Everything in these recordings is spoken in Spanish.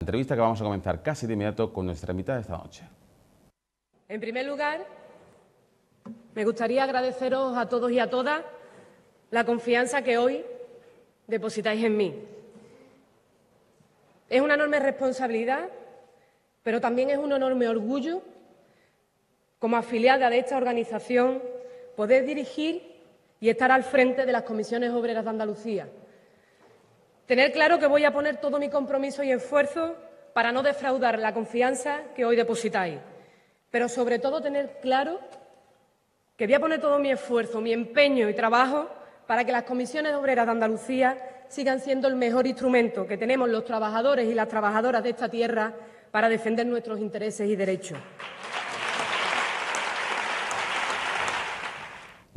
Entrevista que vamos a comenzar casi de inmediato con nuestra invitada de esta noche. En primer lugar, me gustaría agradeceros a todos y a todas la confianza que hoy depositáis en mí. Es una enorme responsabilidad, pero también es un enorme orgullo, como afiliada de esta organización, poder dirigir y estar al frente de las comisiones obreras de Andalucía. Tener claro que voy a poner todo mi compromiso y esfuerzo para no defraudar la confianza que hoy depositáis. Pero sobre todo tener claro que voy a poner todo mi esfuerzo, mi empeño y trabajo para que las comisiones obreras de Andalucía sigan siendo el mejor instrumento que tenemos los trabajadores y las trabajadoras de esta tierra para defender nuestros intereses y derechos.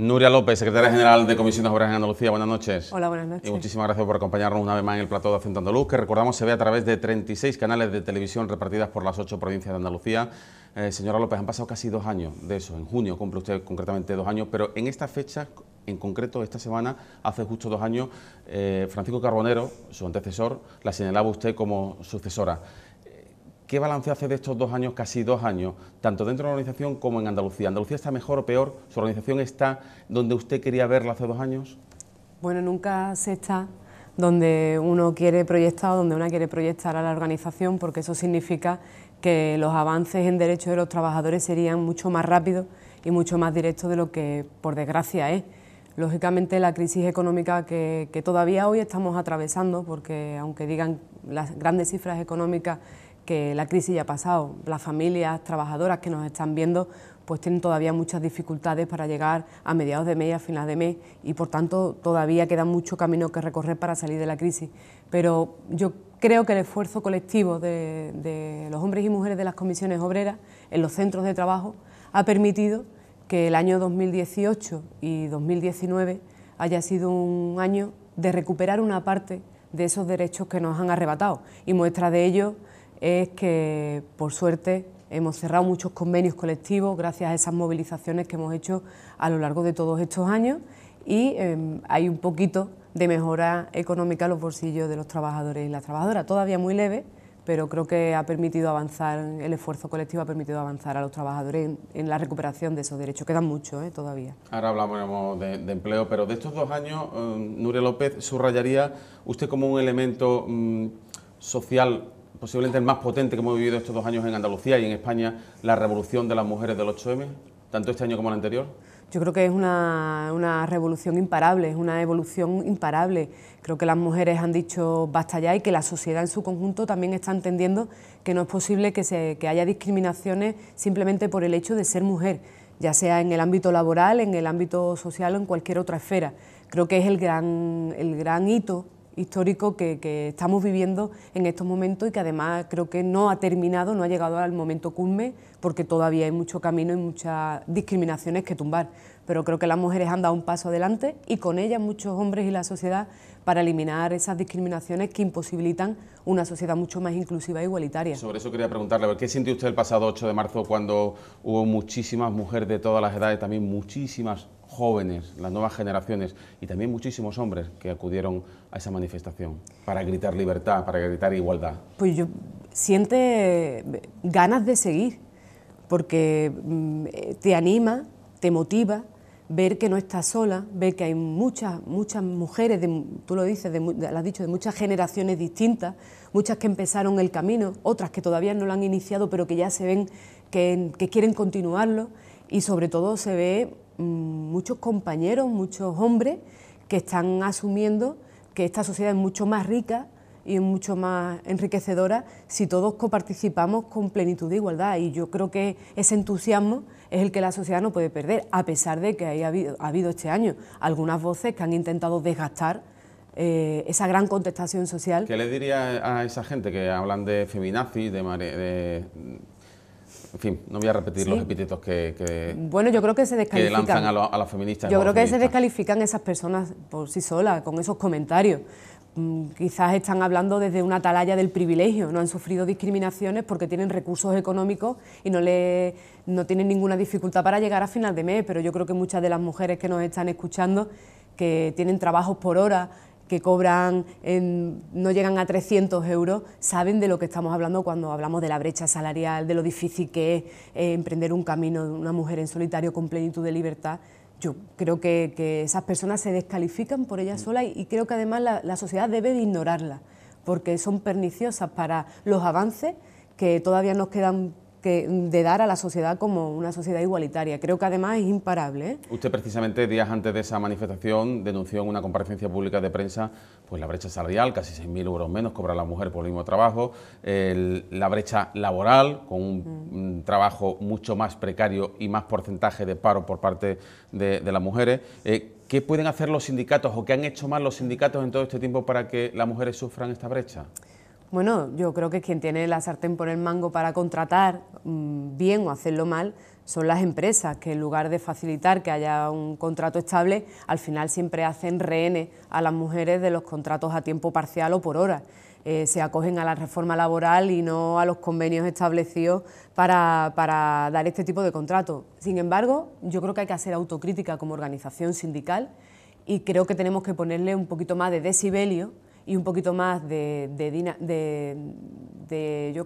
Nuria López, secretaria general de Comisiones Obreras en Andalucía, buenas noches. Hola, buenas noches. Y muchísimas gracias por acompañarnos una vez más en el plató de Acento Andaluz, que recordamos se ve a través de 36 canales de televisión repartidas por las 8 provincias de Andalucía. Señora López, han pasado casi 2 años de eso, en junio cumple usted concretamente 2 años, pero en esta fecha, en concreto esta semana, hace justo 2 años, Francisco Carbonero, su antecesor, la señalaba usted como sucesora. ¿Qué balance hace de estos 2 años, casi 2 años, tanto dentro de la organización como en Andalucía? ¿Andalucía está mejor o peor? ¿Su organización está donde usted quería verla hace 2 años? Bueno, nunca se está donde uno quiere proyectar o donde una quiere proyectar a la organización, porque eso significa que los avances en derechos de los trabajadores serían mucho más rápidos y mucho más directos de lo que, por desgracia, es. Lógicamente, la crisis económica que todavía hoy estamos atravesando, porque aunque digan las grandes cifras económicas que la crisis ya ha pasado, las familias trabajadoras que nos están viendo pues tienen todavía muchas dificultades para llegar a mediados de mes y a final de mes y por tanto todavía queda mucho camino que recorrer para salir de la crisis. Pero yo creo que el esfuerzo colectivo de los hombres y mujeres de las comisiones obreras en los centros de trabajo ha permitido que el año 2018 y 2019 haya sido un año de recuperar una parte de esos derechos que nos han arrebatado, y muestra de ello es que, por suerte, hemos cerrado muchos convenios colectivos gracias a esas movilizaciones que hemos hecho a lo largo de todos estos años, y hay un poquito de mejora económica en los bolsillos de los trabajadores y las trabajadoras, todavía muy leve, pero creo que ha permitido avanzar, el esfuerzo colectivo ha permitido avanzar a los trabajadores en la recuperación de esos derechos. Quedan mucho todavía. Ahora hablamos de empleo, pero de estos 2 años, Nuria López, subrayaría usted como un elemento social posiblemente el más potente que hemos vivido estos 2 años en Andalucía y en España, la revolución de las mujeres del 8M, tanto este año como el anterior? Yo creo que es una revolución imparable, es una evolución imparable. Creo que las mujeres han dicho basta ya y que la sociedad en su conjunto también está entendiendo que no es posible que haya discriminaciones simplemente por el hecho de ser mujer, ya sea en el ámbito laboral, en el ámbito social o en cualquier otra esfera. Creo que es el gran hito histórico que estamos viviendo en estos momentos y que además creo que no ha terminado, no ha llegado al momento culme, porque todavía hay mucho camino y muchas discriminaciones que tumbar. Pero creo que las mujeres han dado un paso adelante y con ellas muchos hombres y la sociedad para eliminar esas discriminaciones que imposibilitan una sociedad mucho más inclusiva e igualitaria. Sobre eso quería preguntarle, ¿qué sintió usted el pasado 8 de marzo cuando hubo muchísimas mujeres de todas las edades, también muchísimas jóvenes, las nuevas generaciones y también muchísimos hombres que acudieron a esa manifestación para gritar libertad, para gritar igualdad? Pues yo siente ganas de seguir, porque te anima, te motiva ver que no estás sola, ver que hay muchas mujeres, tú lo dices, lo has dicho, de muchas generaciones distintas, muchas que empezaron el camino, otras que todavía no lo han iniciado pero que ya se ven que quieren continuarlo, y sobre todo se ve muchos compañeros, muchos hombres que están asumiendo que esta sociedad es mucho más rica y mucho más enriquecedora si todos coparticipamos con plenitud de igualdad, y yo creo que ese entusiasmo es el que la sociedad no puede perder, a pesar de que ha habido este año algunas voces que han intentado desgastar esa gran contestación social. ¿Qué le diría a esa gente que hablan de feminazis, en fin, no voy a repetir los epítetos bueno, yo creo que se descalifican, que lanzan a las feministas? Yo creo que se descalifican esas personas por sí solas, con esos comentarios. Quizás están hablando desde una atalaya del privilegio, no han sufrido discriminaciones porque tienen recursos económicos y no tienen ninguna dificultad para llegar a final de mes, pero yo creo que muchas de las mujeres que nos están escuchando, que tienen trabajos por hora, que cobran, no llegan a 300 euros, saben de lo que estamos hablando cuando hablamos de la brecha salarial, de lo difícil que es emprender un camino de una mujer en solitario con plenitud de libertad. Yo creo que esas personas se descalifican por ellas solas y creo que además la sociedad debe de ignorarlas, porque son perniciosas para los avances que todavía nos quedan de dar a la sociedad como una sociedad igualitaria. Creo que además es imparable, ¿eh? Usted precisamente días antes de esa manifestación denunció en una comparecencia pública de prensa pues la brecha salarial, casi 6.000 euros menos cobra la mujer por el mismo trabajo, la brecha laboral con un trabajo mucho más precario y más porcentaje de paro por parte de las mujeres. ¿Qué pueden hacer los sindicatos o qué han hecho mal los sindicatos en todo este tiempo para que las mujeres sufran esta brecha? Bueno, yo creo que quien tiene la sartén por el mango para contratar bien o hacerlo mal son las empresas, que en lugar de facilitar que haya un contrato estable, al final siempre hacen rehenes a las mujeres de los contratos a tiempo parcial o por hora. Se acogen a la reforma laboral y no a los convenios establecidos para dar este tipo de contratos. Sin embargo, yo creo que hay que hacer autocrítica como organización sindical y creo que tenemos que ponerle un poquito más de decibelio y un poquito más yo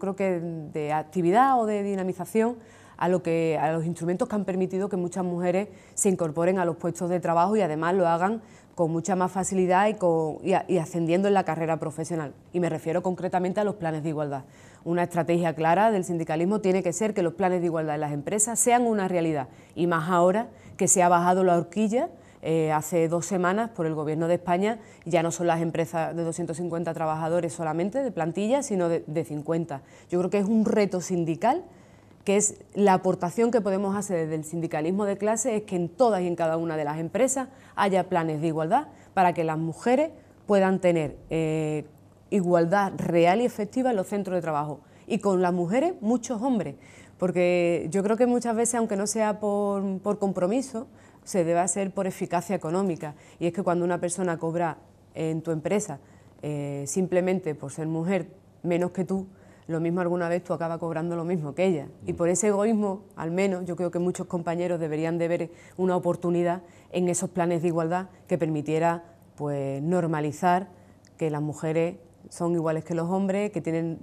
creo que de actividad o de dinamización a los instrumentos que han permitido que muchas mujeres se incorporen a los puestos de trabajo y además lo hagan con mucha más facilidad y ascendiendo en la carrera profesional. Y me refiero concretamente a los planes de igualdad. Una estrategia clara del sindicalismo tiene que ser que los planes de igualdad en las empresas sean una realidad, y más ahora que se ha bajado la horquilla. Hace 2 semanas por el Gobierno de España ya no son las empresas de 250 trabajadores solamente de plantilla, sino de 50. Yo creo que es un reto sindical, que es la aportación que podemos hacer desde el sindicalismo de clase, es que en todas y en cada una de las empresas haya planes de igualdad para que las mujeres puedan tener igualdad real y efectiva en los centros de trabajo. Y con las mujeres, muchos hombres, porque yo creo que muchas veces, aunque no sea por compromiso, se debe hacer por eficacia económica, y es que cuando una persona cobra en tu empresa simplemente por ser mujer menos que tú, lo mismo alguna vez tú acabas cobrando lo mismo que ella, y por ese egoísmo, al menos, yo creo que muchos compañeros deberían de ver una oportunidad en esos planes de igualdad que permitiera pues normalizar que las mujeres son iguales que los hombres, que tienen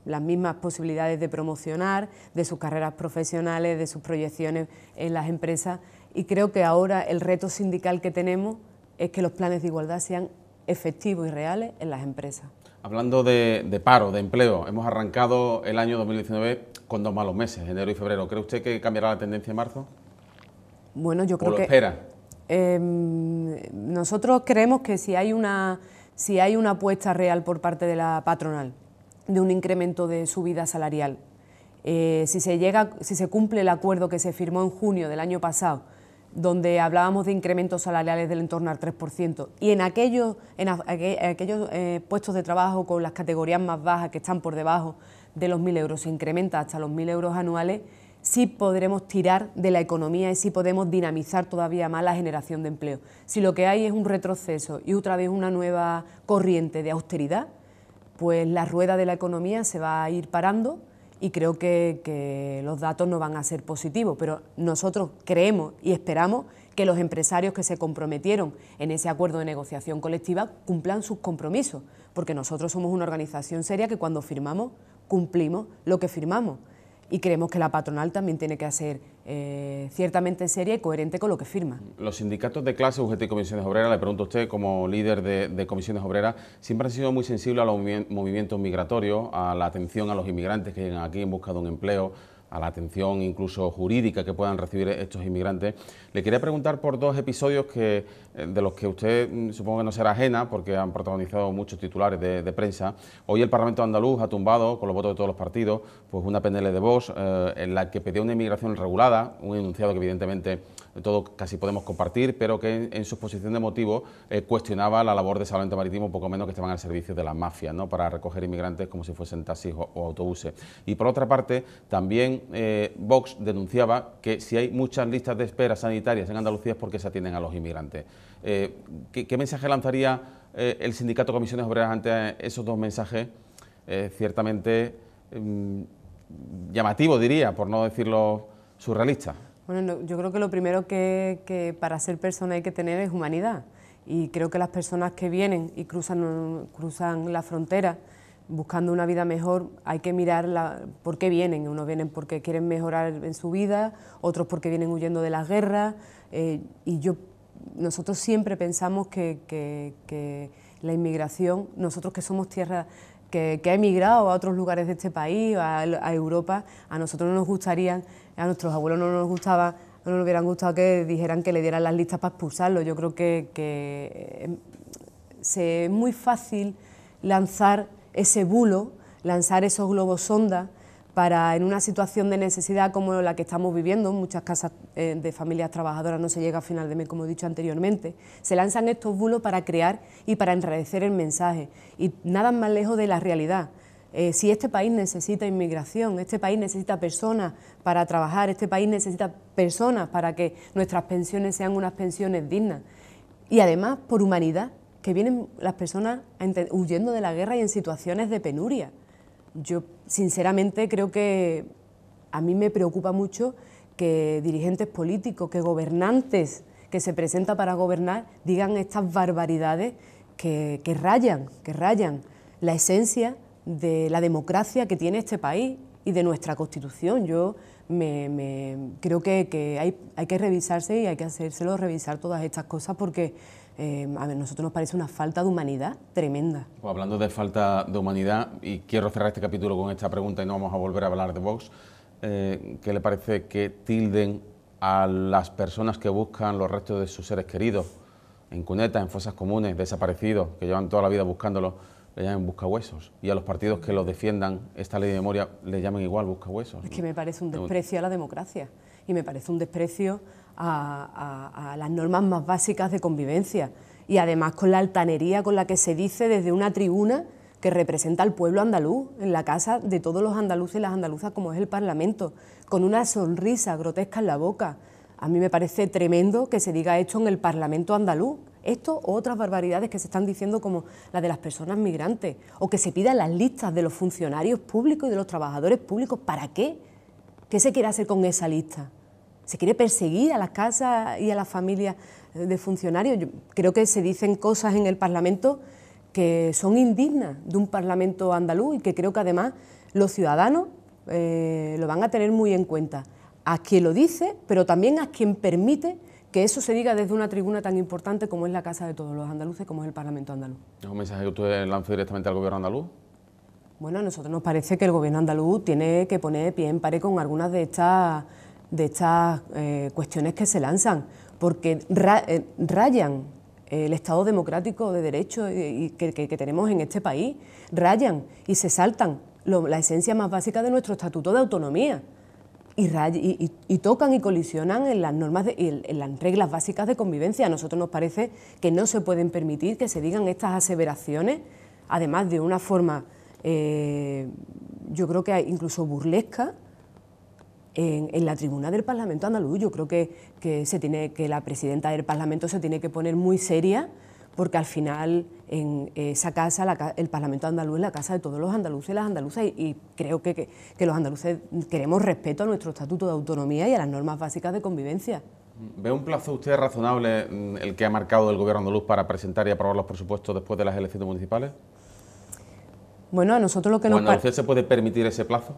las mismas posibilidades de promocionar, de sus carreras profesionales, de sus proyecciones en las empresas. Y creo que ahora el reto sindical que tenemos es que los planes de igualdad sean efectivos y reales en las empresas. Hablando de paro, de empleo, hemos arrancado el año 2019 con 2 malos meses, enero y febrero. ¿Cree usted que cambiará la tendencia en marzo? Bueno, yo creo ¿O lo que... espera? Nosotros creemos que si hay una apuesta real por parte de la patronal de un incremento de subida salarial, si se cumple el acuerdo que se firmó en junio del año pasado, donde hablábamos de incrementos salariales del entorno al 3%, y en aquellos puestos de trabajo con las categorías más bajas, que están por debajo de los 1.000 euros, se incrementa hasta los 1.000 euros anuales, sí podremos tirar de la economía y sí podemos dinamizar todavía más la generación de empleo. Si lo que hay es un retroceso y otra vez una nueva corriente de austeridad, pues la rueda de la economía se va a ir parando, y creo que los datos no van a ser positivos, pero nosotros creemos y esperamos que los empresarios que se comprometieron en ese acuerdo de negociación colectiva cumplan sus compromisos, porque nosotros somos una organización seria que cuando firmamos cumplimos lo que firmamos, y creemos que la patronal también tiene que ser ciertamente seria y coherente con lo que firma. Los sindicatos de clase, UGT y Comisiones Obreras, le pregunto a usted como líder de Comisiones Obreras, siempre han sido muy sensibles a los movimientos migratorios, a la atención a los inmigrantes que llegan aquí en busca de un empleo, a la atención incluso jurídica que puedan recibir estos inmigrantes. Le quería preguntar por 2 episodios de los que usted supongo que no será ajena, porque han protagonizado muchos titulares de prensa. Hoy el Parlamento andaluz ha tumbado, con los votos de todos los partidos, pues una PNL de Vox en la que pedía una inmigración regulada, un enunciado que evidentemente todos casi podemos compartir, pero que en su exposición de motivos cuestionaba la labor de Salvamento Marítimo, poco menos que estaban al servicio de las mafias, ¿no?, para recoger inmigrantes como si fuesen taxis o autobuses. Y por otra parte, también Vox denunciaba que si hay muchas listas de espera sanitarias en Andalucía es porque se atienden a los inmigrantes. ¿Qué mensaje lanzaría el sindicato Comisiones Obreras ante esos 2 mensajes ciertamente llamativos, diría, por no decirlo surrealistas? Bueno, yo creo que lo primero que para ser persona hay que tener es humanidad, Y creo que las personas que vienen y cruzan la frontera buscando una vida mejor, hay que mirar por qué vienen. Unos vienen porque quieren mejorar en su vida, otros porque vienen huyendo de las guerras. Nosotros siempre pensamos que la inmigración, nosotros que somos tierra que ha emigrado a otros lugares de este país, a Europa, a nosotros no nos gustaría, a nuestros abuelos no nos gustaba, no nos hubieran gustado que dijeran que le dieran las listas para expulsarlo. Yo creo que es muy fácil lanzar ese bulo, lanzar esos globos sonda para, en una situación de necesidad como la que estamos viviendo, en muchas casas de familias trabajadoras no se llega a final de mes, como he dicho anteriormente, se lanzan estos bulos para crear y para enrarecer el mensaje, y nada más lejos de la realidad. Si este país necesita inmigración, este país necesita personas para trabajar, este país necesita personas para que nuestras pensiones sean unas pensiones dignas, y además por humanidad, que vienen las personas huyendo de la guerra y en situaciones de penuria. Yo sinceramente creo que a mí me preocupa mucho que dirigentes políticos, que gobernantes que se presentan para gobernar digan estas barbaridades que rayan la esencia de la democracia que tiene este país y de nuestra Constitución. Yo creo que hay que revisarse y hay que hacérselo revisar todas estas cosas porque a nosotros nos parece una falta de humanidad tremenda. Pues hablando de falta de humanidad, y quiero cerrar este capítulo con esta pregunta y no vamos a volver a hablar de Vox, ¿qué le parece que tilden a las personas que buscan los restos de sus seres queridos en cunetas, en fosas comunes, desaparecidos, que llevan toda la vida buscándolos, le llamen buscahuesos? Y a los partidos que los defiendan, esta ley de memoria, le llamen igual buscahuesos. Es que me parece un desprecio a la democracia y me parece un desprecio a las normas más básicas de convivencia, y además con la altanería con la que se dice desde una tribuna que representa al pueblo andaluz, en la casa de todos los andaluces y las andaluzas como es el Parlamento, con una sonrisa grotesca en la boca. A mí me parece tremendo que se diga esto en el Parlamento andaluz, esto o otras barbaridades que se están diciendo como la de las personas migrantes, o que se pidan las listas de los funcionarios públicos y de los trabajadores públicos. ¿Para qué? ¿Qué se quiere hacer con esa lista? ¿Se quiere perseguir a las casas y a las familias de funcionarios? Yo creo que se dicen cosas en el Parlamento que son indignas de un Parlamento andaluz y que creo que además los ciudadanos lo van a tener muy en cuenta. A quien lo dice, pero también a quien permite que eso se diga desde una tribuna tan importante como es la casa de todos los andaluces, como es el Parlamento andaluz. ¿Es un mensaje que usted lanza directamente al gobierno andaluz? Bueno, a nosotros nos parece que el gobierno andaluz tiene que poner pie en pared con algunas de estas cuestiones que se lanzan, porque rayan el Estado democrático de derecho que tenemos en este país, rayan y se saltan la esencia más básica de nuestro Estatuto de Autonomía y tocan y colisionan en las normas en las reglas básicas de convivencia. A nosotros nos parece que no se pueden permitir que se digan estas aseveraciones, además de una forma, yo creo que incluso burlesca, en la tribuna del Parlamento andaluz. Yo creo que la presidenta del Parlamento se tiene que poner muy seria, porque al final en esa casa, el Parlamento andaluz es la casa de todos los andaluces y las andaluzas, y creo que los andaluces queremos respeto a nuestro Estatuto de Autonomía y a las normas básicas de convivencia. ¿Ve un plazo usted razonable el que ha marcado el Gobierno andaluz para presentar y aprobar los presupuestos después de las elecciones municipales? Bueno, a nosotros lo que nos parece... ¿Usted se puede permitir ese plazo?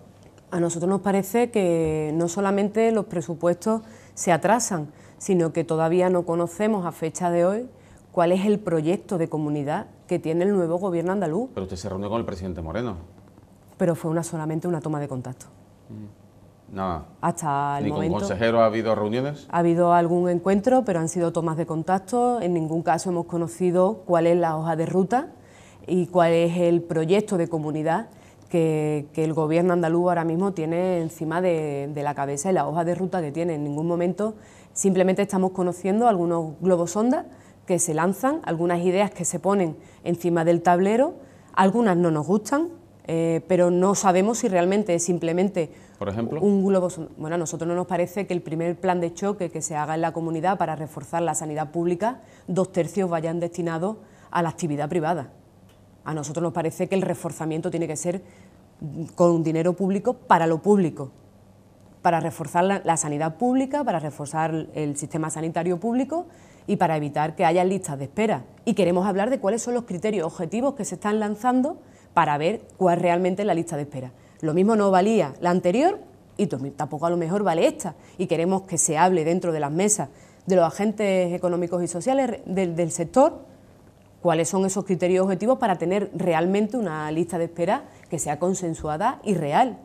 A nosotros nos parece que no solamente los presupuestos se atrasan, sino que todavía no conocemos a fecha de hoy cuál es el proyecto de comunidad que tiene el nuevo gobierno andaluz. Pero usted se reunió con el presidente Moreno. Pero fue solamente una toma de contacto. Nada. Hasta el momento. ¿Ni con consejeros ha habido reuniones? Ha habido algún encuentro, pero han sido tomas de contacto. En ningún caso hemos conocido cuál es la hoja de ruta y cuál es el proyecto de comunidad que el gobierno andaluz ahora mismo tiene encima de la cabeza y la hoja de ruta que tiene. En ningún momento, simplemente estamos conociendo algunos globos sonda que se lanzan, algunas ideas que se ponen encima del tablero, algunas no nos gustan, pero no sabemos si realmente es simplemente, por ejemplo, un globo sonda. Bueno, a nosotros no nos parece que el primer plan de choque que se haga en la comunidad para reforzar la sanidad pública, 2/3 vayan destinados a la actividad privada. A nosotros nos parece que el reforzamiento tiene que ser con dinero público para lo público, para reforzar la sanidad pública, para reforzar el sistema sanitario público y para evitar que haya listas de espera. Y queremos hablar de cuáles son los criterios objetivos que se están lanzando para ver cuál realmente es la lista de espera. Lo mismo no valía la anterior y tampoco a lo mejor vale esta. Y queremos que se hable dentro de las mesas de los agentes económicos y sociales del sector cuáles son esos criterios objetivos para tener realmente una lista de espera que sea consensuada y real.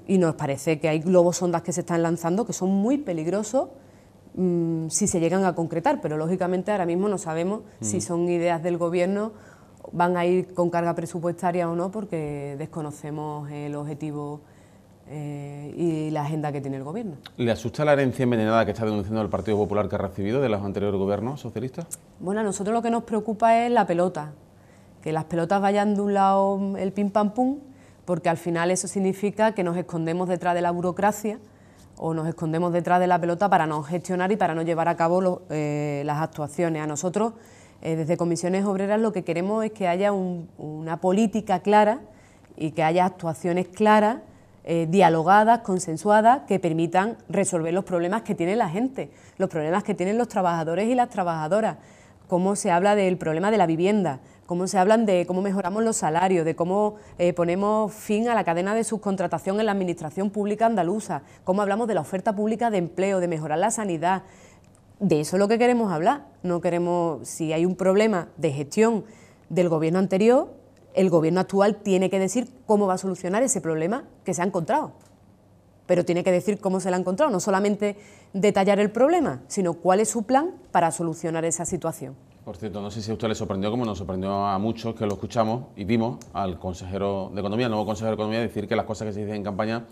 Y nos parece que hay globos sondas que se están lanzando que son muy peligrosos si se llegan a concretar, pero lógicamente ahora mismo no sabemos si son ideas del Gobierno, van a ir con carga presupuestaria o no, porque desconocemos el objetivo y la agenda que tiene el Gobierno. ¿Le asusta la herencia envenenada que está denunciando el Partido Popular que ha recibido de los anteriores gobiernos socialistas? Bueno, a nosotros lo que nos preocupa es la pelota, que las pelotas vayan de un lado el pim pam pum, porque al final eso significa que nos escondemos detrás de la burocracia o nos escondemos detrás de la pelota para no gestionar y para no llevar a cabo las actuaciones. A nosotros, desde Comisiones Obreras, lo que queremos es que haya una política clara y que haya actuaciones claras, dialogadas, consensuadas, que permitan resolver los problemas que tiene la gente, los problemas que tienen los trabajadores y las trabajadoras. Cómo se habla del problema de la vivienda, cómo se hablan de cómo mejoramos los salarios, de cómo ponemos fin a la cadena de subcontratación en la Administración Pública andaluza, cómo hablamos de la oferta pública de empleo, de mejorar la sanidad. De eso es lo que queremos hablar. No queremos, si hay un problema de gestión del Gobierno anterior, el Gobierno actual tiene que decir cómo va a solucionar ese problema que se ha encontrado. Pero tiene que decir cómo se lo ha encontrado, no solamente detallar el problema, sino cuál es su plan para solucionar esa situación. Por cierto, no sé si a usted le sorprendió, como nos sorprendió a muchos que lo escuchamos y vimos al consejero de Economía, el nuevo consejero de Economía, decir que las cosas que se dicen en campaña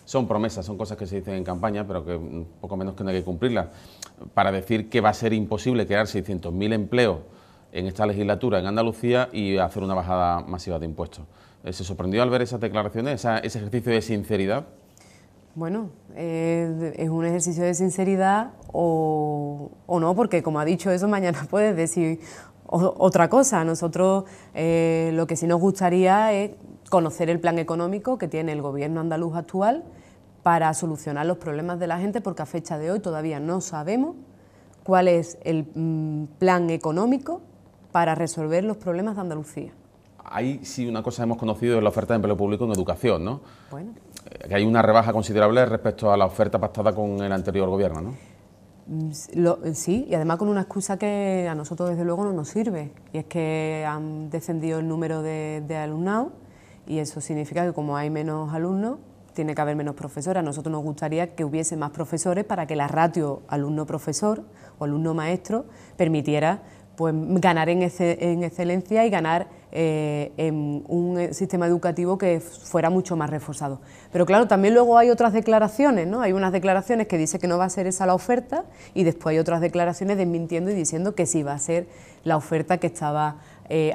son promesas, son cosas que se dicen en campaña, pero que poco menos que no hay que cumplirlas. Para decir que va a ser imposible crear 600.000 empleos en esta legislatura en Andalucía y hacer una bajada masiva de impuestos. ¿Se sorprendió al ver esas declaraciones, ese ejercicio de sinceridad? Bueno, es un ejercicio de sinceridad o no, porque como ha dicho eso, mañana puedes decir otra cosa. A nosotros lo que sí nos gustaría es conocer el plan económico que tiene el Gobierno andaluz actual para solucionar los problemas de la gente, porque a fecha de hoy todavía no sabemos cuál es el plan económico para resolver los problemas de Andalucía. Ahí sí una cosa hemos conocido es la oferta de empleo público en educación, ¿no? Bueno. Que hay una rebaja considerable respecto a la oferta pactada con el anterior gobierno, ¿no? Sí, y además con una excusa que a nosotros desde luego no nos sirve, y es que han descendido el número de alumnado y eso significa que como hay menos alumnos, tiene que haber menos profesores. A nosotros nos gustaría que hubiese más profesores para que la ratio alumno-profesor o alumno-maestro permitiera pues ganar en excelencia y ganar en un sistema educativo que fuera mucho más reforzado. Pero claro, también luego hay otras declaraciones, ¿no? Hay unas declaraciones que dicen que no va a ser esa la oferta y después hay otras declaraciones desmintiendo y diciendo que sí va a ser la oferta que estaba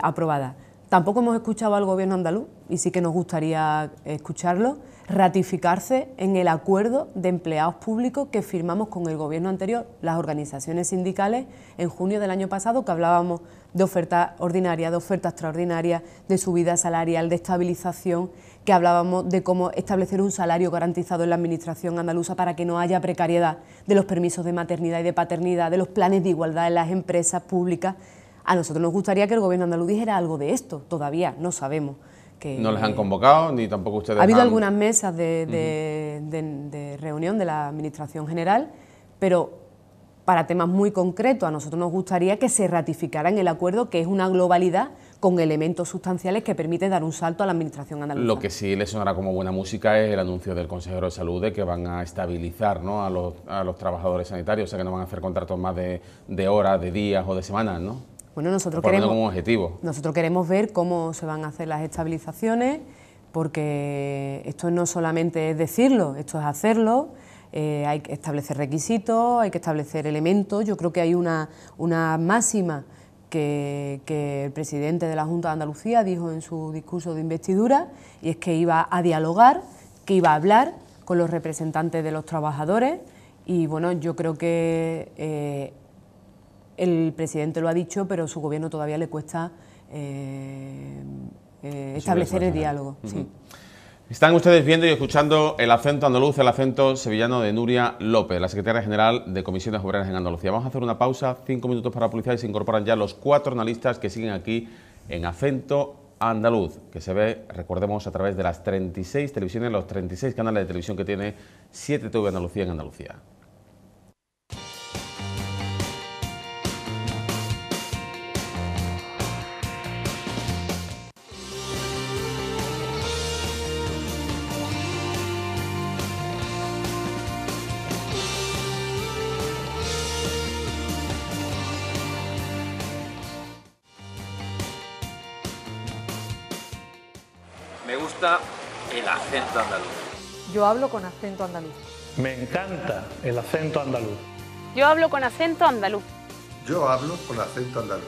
aprobada. Tampoco hemos escuchado al Gobierno andaluz, y sí que nos gustaría escucharlo, ratificarse en el acuerdo de empleados públicos que firmamos con el Gobierno anterior, las organizaciones sindicales, en junio del año pasado, que hablábamos de oferta ordinaria, de oferta extraordinaria, de subida salarial, de estabilización, que hablábamos de cómo establecer un salario garantizado en la Administración andaluza para que no haya precariedad, de los permisos de maternidad y de paternidad, de los planes de igualdad en las empresas públicas. A nosotros nos gustaría que el Gobierno andaluz dijera algo de esto, todavía no sabemos. ¿No les han convocado ni tampoco ustedes ha habido algunas mesas de reunión de la Administración General, pero para temas muy concretos a nosotros nos gustaría que se ratificara en el acuerdo, que es una globalidad con elementos sustanciales que permiten dar un salto a la Administración andaluza. Lo que sí le sonará como buena música es el anuncio del consejero de Salud de que van a estabilizar, ¿no?, a los trabajadores sanitarios, o sea que no van a hacer contratos más de horas, de días o de semanas, ¿no? Bueno, nosotros queremos ver cómo se van a hacer las estabilizaciones, porque esto no solamente es decirlo, esto es hacerlo. Hay que establecer requisitos, hay que establecer elementos. Yo creo que hay una máxima que el presidente de la Junta de Andalucía dijo en su discurso de investidura, y es que iba a dialogar, que iba a hablar con los representantes de los trabajadores, y bueno, yo creo que el presidente lo ha dicho, pero a su gobierno todavía le cuesta establecer el diálogo. Sí. Están ustedes viendo y escuchando el acento andaluz, el acento sevillano de Nuria López, la secretaria general de Comisiones Obreras en Andalucía. Vamos a hacer una pausa, 5 minutos para la publicidad, y se incorporan ya los 4 analistas que siguen aquí en acento andaluz, que se ve, recordemos, a través de las 36 televisiones, los 36 canales de televisión que tiene 7TV Andalucía en Andalucía. Me gusta el acento andaluz. Yo hablo con acento andaluz. Me encanta el acento andaluz. Yo hablo con acento andaluz. Yo hablo con acento andaluz.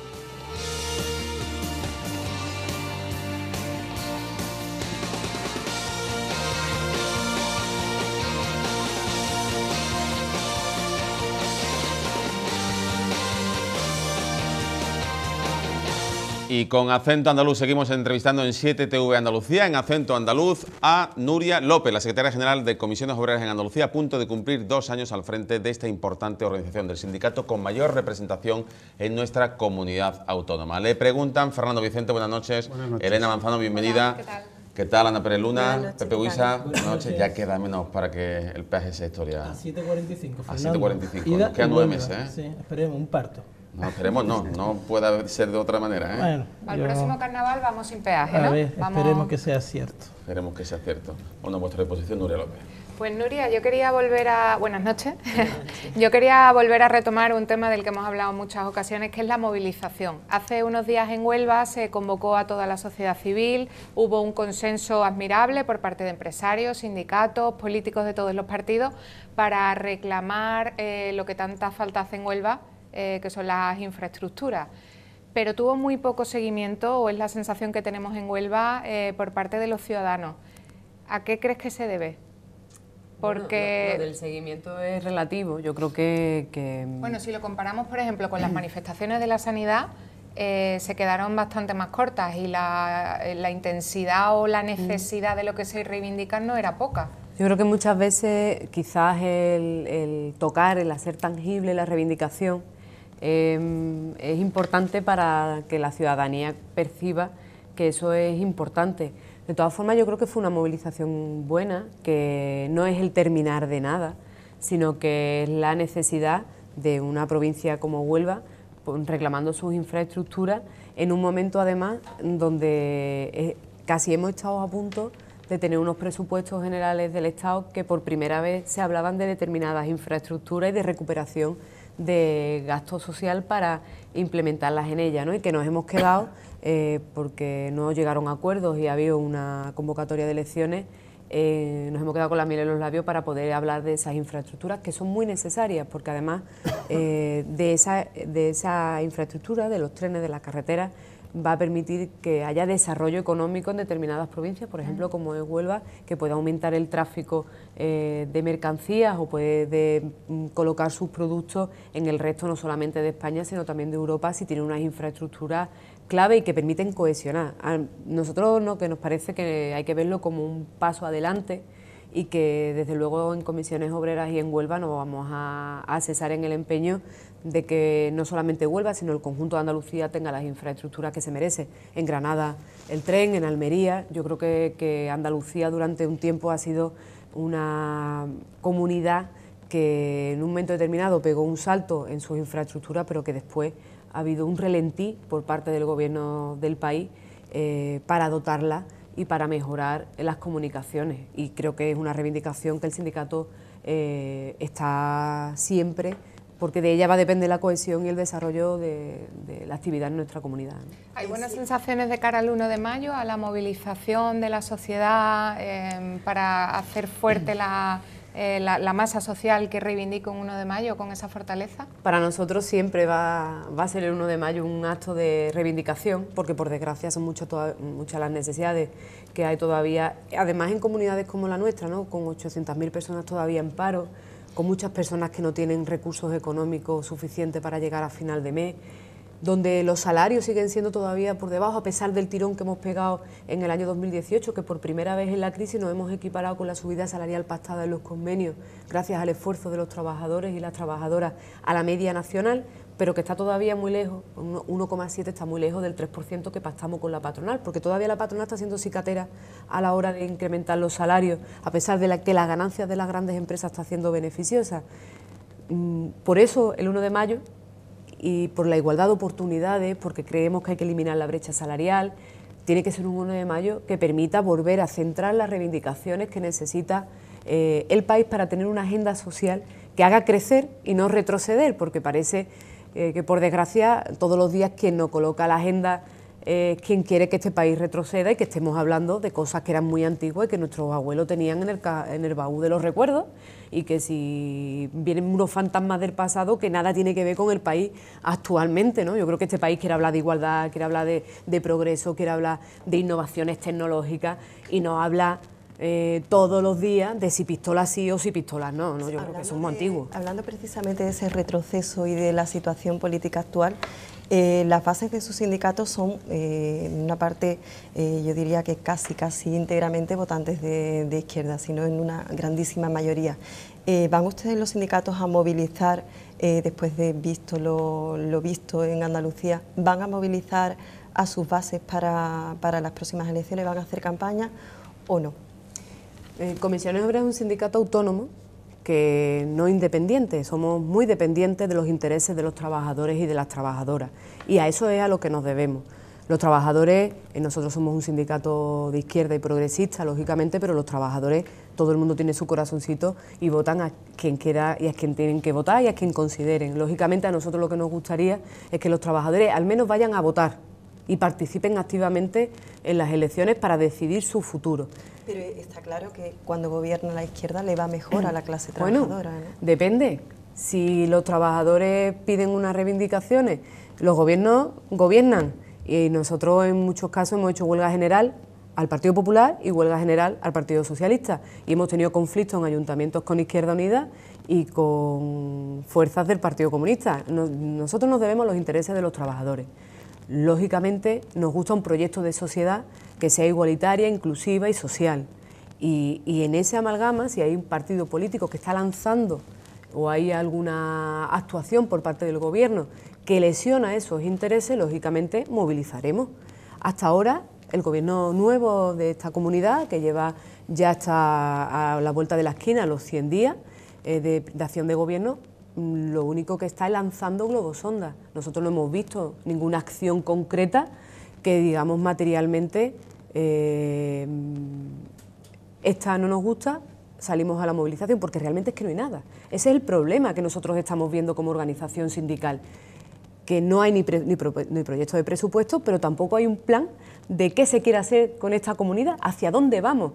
Y con acento andaluz seguimos entrevistando en 7TV Andalucía, en acento andaluz, a Nuria López, la secretaria general de Comisiones Obreras en Andalucía, a punto de cumplir 2 años al frente de esta importante organización del sindicato con mayor representación en nuestra comunidad autónoma. Le preguntan, Fernando Vicente, buenas noches. Elena Manzano, bienvenida. Hola, ¿qué tal? ¿Qué tal, Ana Pérez Luna? Buenas noches, Pepe ¿qué Huiza, tal? buenas noches. Ya queda menos para que el peaje sea historia. A 7:45, A Fernando. 7:45, Ida nos quedan y 9 vuelta. meses, ¿eh? Sí, esperemos, un parto. No, esperemos, no puede ser de otra manera, ¿eh? Bueno, Al yo- próximo carnaval vamos sin peaje, ¿no? a ver, Vamos- esperemos que sea cierto. Esperemos que sea cierto. Bueno, vuestra disposición, Nuria López. Pues Nuria, yo quería volver a... Buenas noches. Yo quería volver a retomar un tema del que hemos hablado en muchas ocasiones, que es la movilización. Hace unos días en Huelva se convocó a toda la sociedad civil, hubo un consenso admirable por parte de empresarios, sindicatos, políticos de todos los partidos, para reclamar lo que tanta falta hace en Huelva, que son las infraestructuras. Pero tuvo muy poco seguimiento, o es la sensación que tenemos en Huelva, por parte de los ciudadanos. ¿A qué crees que se debe? Porque... Bueno, lo del seguimiento es relativo. Yo creo que Bueno, si lo comparamos, por ejemplo, con las manifestaciones de la sanidad, se quedaron bastante más cortas y la intensidad o la necesidad de lo que se reivindican no era poca. yo creo que muchas veces quizás el tocar, el hacer tangible la reivindicación es importante para que la ciudadanía perciba que eso es importante. De todas formas, yo creo que fue una movilización buena, que no es el terminar de nada, sino que es la necesidad de una provincia como Huelva reclamando sus infraestructuras en un momento además donde casi hemos estado a punto de tener unos presupuestos generales del Estado que por primera vez se hablaban de determinadas infraestructuras y de recuperación de gasto social para implementarlas en ellas, ¿no? Y que nos hemos quedado porque no llegaron a acuerdos y ha habido una convocatoria de elecciones, nos hemos quedado con la miel en los labios para poder hablar de esas infraestructuras que son muy necesarias, porque además de esa infraestructura, de los trenes, de las carreteras, va a permitir que haya desarrollo económico en determinadas provincias, por ejemplo, como es Huelva, que pueda aumentar el tráfico de mercancías o puede colocar sus productos en el resto no solamente de España, sino también de Europa, si tiene unas infraestructuras clave y que permiten cohesionar. A nosotros no, que nos parece que hay que verlo como un paso adelante y que desde luego en Comisiones Obreras y en Huelva nos vamos a cesar en el empeño de que no solamente Huelva, sino el conjunto de Andalucía tenga las infraestructuras que se merece. En Granada el tren, en Almería. Yo creo que Andalucía durante un tiempo ha sido una comunidad que en un momento determinado pegó un salto en sus infraestructuras, pero que después ha habido un relentí por parte del gobierno del país para dotarla y para mejorar las comunicaciones. Y creo que es una reivindicación que el sindicato está siempre, porque de ella va a depender la cohesión y el desarrollo de la actividad en nuestra comunidad, ¿no? ¿Hay buenas sensaciones de cara al 1 de mayo, a la movilización de la sociedad para hacer fuerte la masa social que reivindica un 1 de mayo con esa fortaleza? Para nosotros siempre va a ser el 1 de mayo un acto de reivindicación, porque por desgracia son muchas las necesidades que hay todavía, además en comunidades como la nuestra, ¿no? Con 800.000 personas todavía en paro, con muchas personas que no tienen recursos económicos suficientes para llegar a final de mes, donde los salarios siguen siendo todavía por debajo, a pesar del tirón que hemos pegado en el año 2018, que por primera vez en la crisis nos hemos equiparado con la subida salarial pactada en los convenios, gracias al esfuerzo de los trabajadores y las trabajadoras a la media nacional, pero que está todavía muy lejos, 1,7 está muy lejos del 3% que pactamos con la patronal, porque todavía la patronal está siendo cicatera a la hora de incrementar los salarios, a pesar de que las ganancias de las grandes empresas está siendo beneficiosas. Por eso, el 1 de mayo, y por la igualdad de oportunidades, porque creemos que hay que eliminar la brecha salarial, tiene que ser un 1 de mayo que permita volver a centrar las reivindicaciones que necesita el país para tener una agenda social que haga crecer y no retroceder, porque parece que, por desgracia, todos los días quien nos coloca la agenda es quien quiere que este país retroceda y que estemos hablando de cosas que eran muy antiguas y que nuestros abuelos tenían en el baúl de los recuerdos, y que si vienen unos fantasmas del pasado que nada tiene que ver con el país actualmente, ¿no? Yo creo que este país quiere hablar de igualdad, quiere hablar de progreso, quiere hablar de innovaciones tecnológicas y no habla todos los días de si pistolas sí o si pistolas no, yo creo que somos antiguos. Hablando precisamente de ese retroceso y de la situación política actual, las bases de sus sindicatos son, en una parte, yo diría que casi íntegramente votantes de izquierda, sino en una grandísima mayoría. ¿Van ustedes los sindicatos a movilizar, después de visto lo visto en Andalucía, van a movilizar a sus bases para las próximas elecciones? ¿Van a hacer campaña o no? Comisiones Obreras es un sindicato autónomo, que no independiente, somos muy dependientes de los intereses de los trabajadores y de las trabajadoras, y a eso es a lo que nos debemos. Los trabajadores, nosotros somos un sindicato de izquierda y progresista, lógicamente, pero los trabajadores, todo el mundo tiene su corazoncito y votan a quien quiera y a quien tienen que votar y a quien consideren. Lógicamente, a nosotros lo que nos gustaría es que los trabajadores al menos vayan a votar y participen activamente en las elecciones para decidir su futuro. Pero está claro que cuando gobierna la izquierda le va mejor a la clase trabajadora, bueno, ¿no? Depende. Si los trabajadores piden unas reivindicaciones, los gobiernos gobiernan, y nosotros en muchos casos hemos hecho huelga general al Partido Popular y huelga general al Partido Socialista, y hemos tenido conflictos en ayuntamientos con Izquierda Unida y con fuerzas del Partido Comunista. Nosotros nos debemos a los intereses de los trabajadores. Lógicamente nos gusta un proyecto de sociedad que sea igualitaria, inclusiva y social. Y en ese amalgama, si hay un partido político que está lanzando o hay alguna actuación por parte del Gobierno que lesiona esos intereses, lógicamente movilizaremos. Hasta ahora, el Gobierno nuevo de esta comunidad, que lleva ya hasta a la vuelta de la esquina los 100 días de acción de Gobierno, lo único que está es lanzando globosondas. Nosotros no hemos visto ninguna acción concreta que, digamos, materialmente, esta no nos gusta, salimos a la movilización, porque realmente es que no hay nada. Ese es el problema que nosotros estamos viendo como organización sindical, que no hay ni proyecto de presupuesto, pero tampoco hay un plan de qué se quiere hacer con esta comunidad, hacia dónde vamos,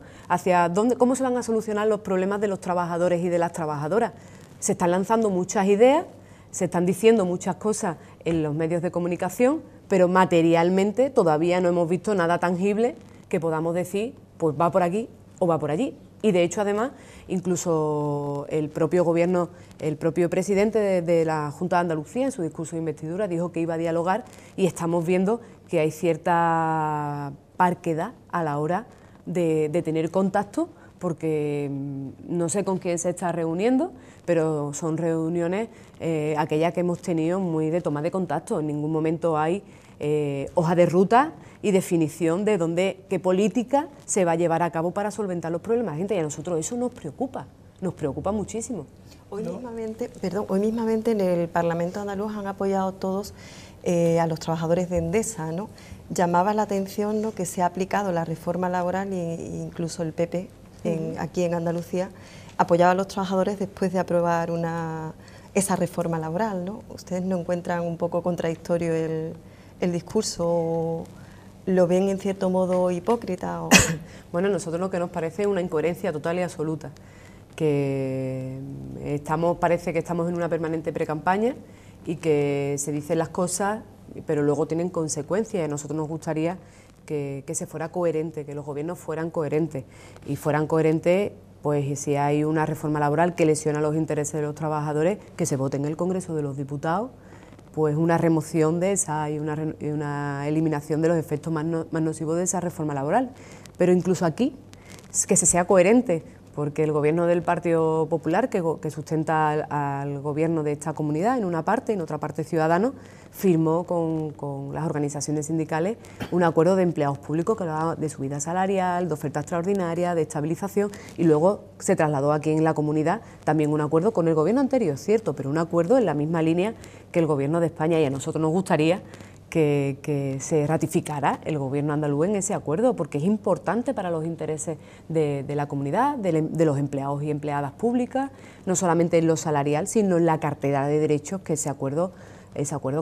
cómo se van a solucionar los problemas de los trabajadores y de las trabajadoras. Se están lanzando muchas ideas, se están diciendo muchas cosas en los medios de comunicación, pero materialmente todavía no hemos visto nada tangible que podamos decir, pues va por aquí o va por allí. Y de hecho, además, incluso el propio Gobierno, el propio presidente de la Junta de Andalucía, en su discurso de investidura, dijo que iba a dialogar, y estamos viendo que hay cierta parquedad a la hora de tener contacto, porque no sé con quién se está reuniendo, pero son reuniones, aquellas que hemos tenido, muy de toma de contacto. En ningún momento hay hoja de ruta y definición de qué política se va a llevar a cabo para solventar los problemas de la gente, y a nosotros eso nos preocupa muchísimo. Hoy mismamente en el Parlamento andaluz han apoyado todos a los trabajadores de Endesa, ¿no? Llamaba la atención, ¿no?, que se ha aplicado la reforma laboral, e incluso el PP aquí en Andalucía apoyaba a los trabajadores después de aprobar esa reforma laboral, ¿no? ¿Ustedes no encuentran un poco contradictorio el discurso? ¿Lo ven en cierto modo hipócrita? ¿O? Bueno, a nosotros lo que nos parece es una incoherencia total y absoluta, que parece que estamos en una permanente precampaña y que se dicen las cosas, pero luego tienen consecuencias. A nosotros nos gustaría que se fuera coherente, que los gobiernos fueran coherentes, y fueran coherentes, pues si hay una reforma laboral que lesiona los intereses de los trabajadores, que se vote en el Congreso de los Diputados, pues una remoción de esa y una eliminación de los efectos más nocivos de esa reforma laboral. Pero incluso aquí, que se sea coherente, porque el gobierno del Partido Popular, que sustenta al gobierno de esta comunidad en una parte, en otra parte Ciudadanos, firmó con las organizaciones sindicales un acuerdo de empleados públicos que hablaba de subida salarial, de oferta extraordinaria, de estabilización, y luego se trasladó aquí en la comunidad también un acuerdo con el gobierno anterior, cierto, pero un acuerdo en la misma línea que el gobierno de España, y a nosotros nos gustaría que se ratificara el gobierno andaluz en ese acuerdo, porque es importante para los intereses de la comunidad, de los empleados y empleadas públicas, no solamente en lo salarial, sino en la cartera de derechos que ese acuerdo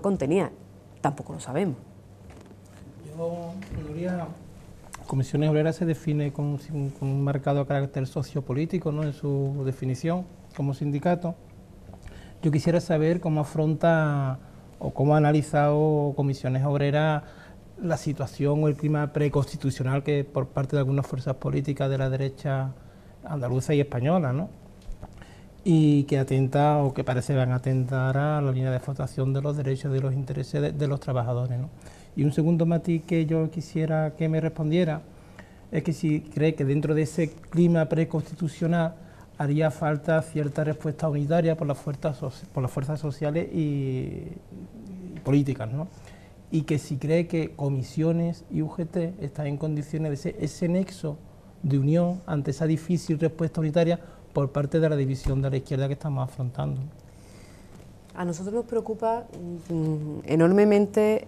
contenía. Tampoco lo sabemos. Comisiones Obreras se define con un marcado carácter sociopolítico, ¿no?, en su definición como sindicato. Yo quisiera saber cómo afronta o cómo ha analizado Comisiones Obreras la situación o el clima preconstitucional que por parte de algunas fuerzas políticas de la derecha andaluza y española, ¿no?, y que atenta o que parece van a atentar a la línea de flotación de los derechos y de los intereses de los trabajadores, ¿no? Y un segundo matiz que yo quisiera que me respondiera es que si cree que dentro de ese clima preconstitucional haría falta cierta respuesta unitaria por las fuerzas sociales y políticas, ¿no? Y que si cree que comisiones y UGT están en condiciones de ser ese nexo de unión ante esa difícil respuesta unitaria por parte de la división de la izquierda que estamos afrontando. A nosotros nos preocupa enormemente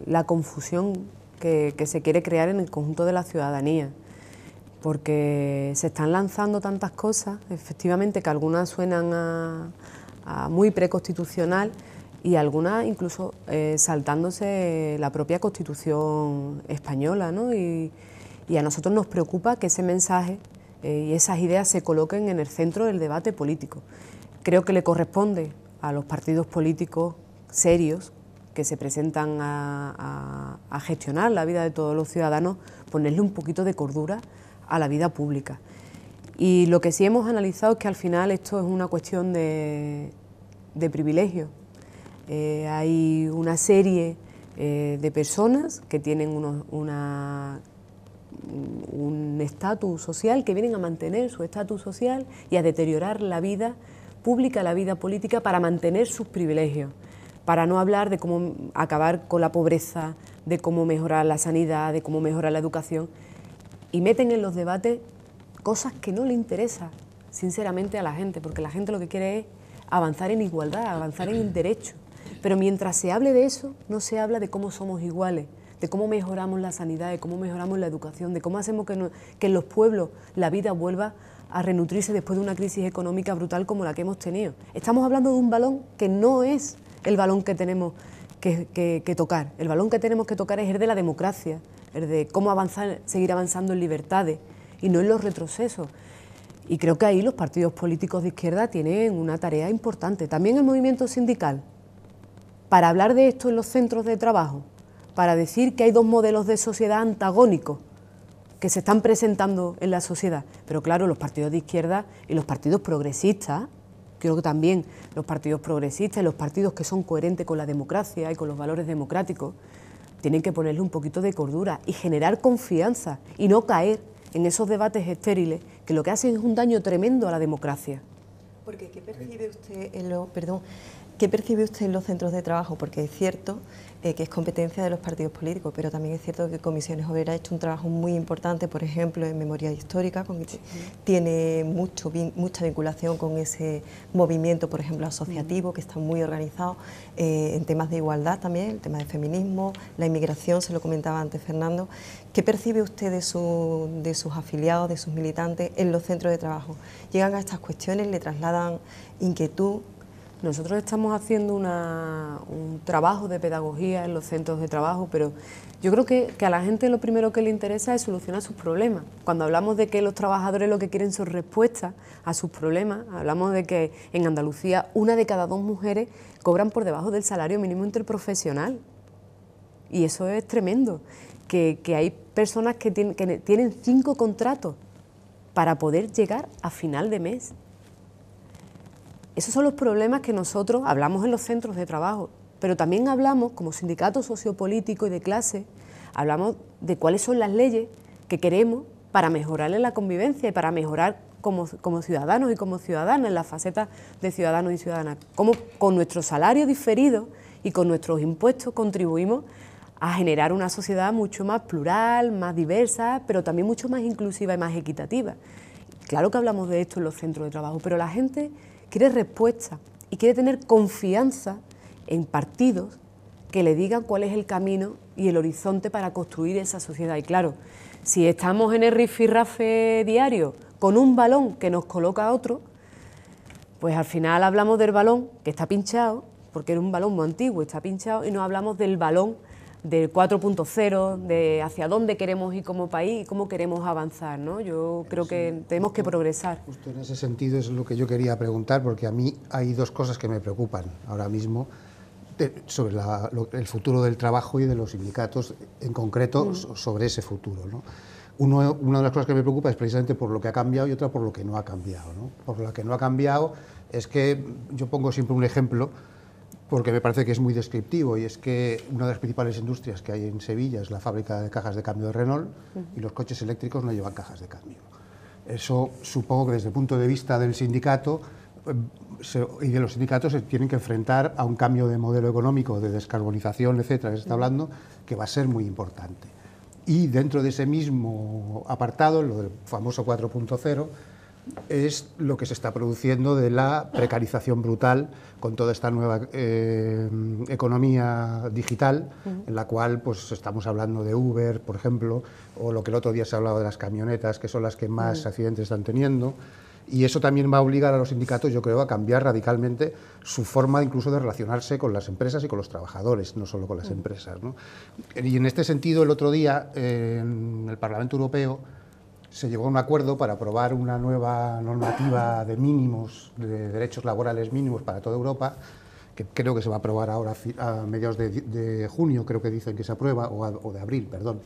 la confusión que se quiere crear en el conjunto de la ciudadanía, porque se están lanzando tantas cosas, efectivamente, que algunas suenan a muy preconstitucional y algunas incluso saltándose la propia Constitución española, ¿no? Y a nosotros nos preocupa que ese mensaje y esas ideas se coloquen en el centro del debate político. Creo que le corresponde a los partidos políticos serios que se presentan a gestionar la vida de todos los ciudadanos, ponerle un poquito de cordura a la vida pública. Y lo que sí hemos analizado es que al final esto es una cuestión de privilegio. Hay una serie de personas que tienen un estatus social, que vienen a mantener su estatus social y a deteriorar la vida pública, la vida política, para mantener sus privilegios, para no hablar de cómo acabar con la pobreza, de cómo mejorar la sanidad, de cómo mejorar la educación, y meten en los debates cosas que no le interesan sinceramente a la gente, porque la gente lo que quiere es avanzar en igualdad, avanzar en derechos. Pero mientras se hable de eso, no se habla de cómo somos iguales, de cómo mejoramos la sanidad, de cómo mejoramos la educación, de cómo hacemos que en los pueblos la vida vuelva a renutrirse después de una crisis económica brutal como la que hemos tenido. Estamos hablando de un balón que no es el balón que tenemos que tocar. El balón que tenemos que tocar es el de la democracia, el de cómo avanzar, seguir avanzando en libertades y no en los retrocesos. Y creo que ahí los partidos políticos de izquierda tienen una tarea importante. También el movimiento sindical, para hablar de esto en los centros de trabajo, para decir que hay dos modelos de sociedad antagónicos que se están presentando en la sociedad. Pero claro, los partidos de izquierda y los partidos progresistas, creo que también los partidos progresistas y los partidos que son coherentes con la democracia y con los valores democráticos, tienen que ponerle un poquito de cordura y generar confianza y no caer en esos debates estériles que lo que hacen es un daño tremendo a la democracia. Porque ¿qué percibe usted en los centros de trabajo? Porque es cierto que es competencia de los partidos políticos, pero también es cierto que Comisiones Obreras ha hecho un trabajo muy importante, por ejemplo, en memoria histórica, tiene mucha vinculación con ese movimiento, por ejemplo, asociativo, que está muy organizado, en temas de igualdad también, el tema de feminismo, la inmigración, se lo comentaba antes Fernando. ¿Qué percibe usted de sus afiliados, de sus militantes en los centros de trabajo? ¿Llegan a estas cuestiones, le trasladan inquietud? Nosotros estamos haciendo un trabajo de pedagogía en los centros de trabajo, pero yo creo que a la gente lo primero que le interesa es solucionar sus problemas. Cuando hablamos de que los trabajadores lo que quieren son respuestas a sus problemas, hablamos de que en Andalucía 1 de cada 2 mujeres cobran por debajo del salario mínimo interprofesional. Y eso es tremendo, que hay personas que tienen 5 contratos para poder llegar a final de mes. esos son los problemas que nosotros hablamos en los centros de trabajo, pero también hablamos como sindicato sociopolítico y de clase, hablamos de cuáles son las leyes que queremos para mejorarle la convivencia y para mejorar como ciudadanos y como ciudadanas, en la faceta de ciudadanos y ciudadanas, cómo con nuestro salario diferido y con nuestros impuestos contribuimos a generar una sociedad mucho más plural, más diversa, pero también mucho más inclusiva y más equitativa. Claro que hablamos de esto en los centros de trabajo, pero la gente quiere respuesta y quiere tener confianza en partidos que le digan cuál es el camino y el horizonte para construir esa sociedad. Y claro, si estamos en el rifirrafe diario con un balón que nos coloca a otro, pues al final hablamos del balón que está pinchado, porque era un balón muy antiguo, está pinchado, y no hablamos del balón del 4.0, de hacia dónde queremos ir como país y cómo queremos avanzar, ¿no? Yo creo que tenemos que progresar. Justo en ese sentido es lo que yo quería preguntar, porque a mí hay dos cosas que me preocupan ahora mismo sobre el futuro del trabajo y de los sindicatos, en concreto sobre ese futuro, ¿no? Una de las cosas que me preocupa es precisamente por lo que ha cambiado y otra por lo que no ha cambiado, ¿no? Por lo que no ha cambiado es que yo pongo siempre un ejemplo porque me parece que es muy descriptivo, y es que una de las principales industrias que hay en Sevilla es la fábrica de cajas de cambio de Renault, y los coches eléctricos no llevan cajas de cambio. Eso supongo que desde el punto de vista del sindicato y de los sindicatos se tienen que enfrentar a un cambio de modelo económico, de descarbonización, etcétera, que se está hablando, que va a ser muy importante. Y dentro de ese mismo apartado, lo del famoso 4.0, es lo que se está produciendo de la precarización brutal con toda esta nueva economía digital, en la cual pues estamos hablando de Uber, por ejemplo, o lo que el otro día se ha hablado de las camionetas, que son las que más accidentes están teniendo. Y eso también va a obligar a los sindicatos, yo creo, a cambiar radicalmente su forma incluso de relacionarse con las empresas y con los trabajadores, no solo con las empresas, ¿no? Y en este sentido, el otro día, en el Parlamento Europeo, se llegó a un acuerdo para aprobar una nueva normativa de mínimos, de derechos laborales mínimos para toda Europa, que creo que se va a aprobar ahora a mediados de junio, creo que dicen que se aprueba, o de abril, perdón.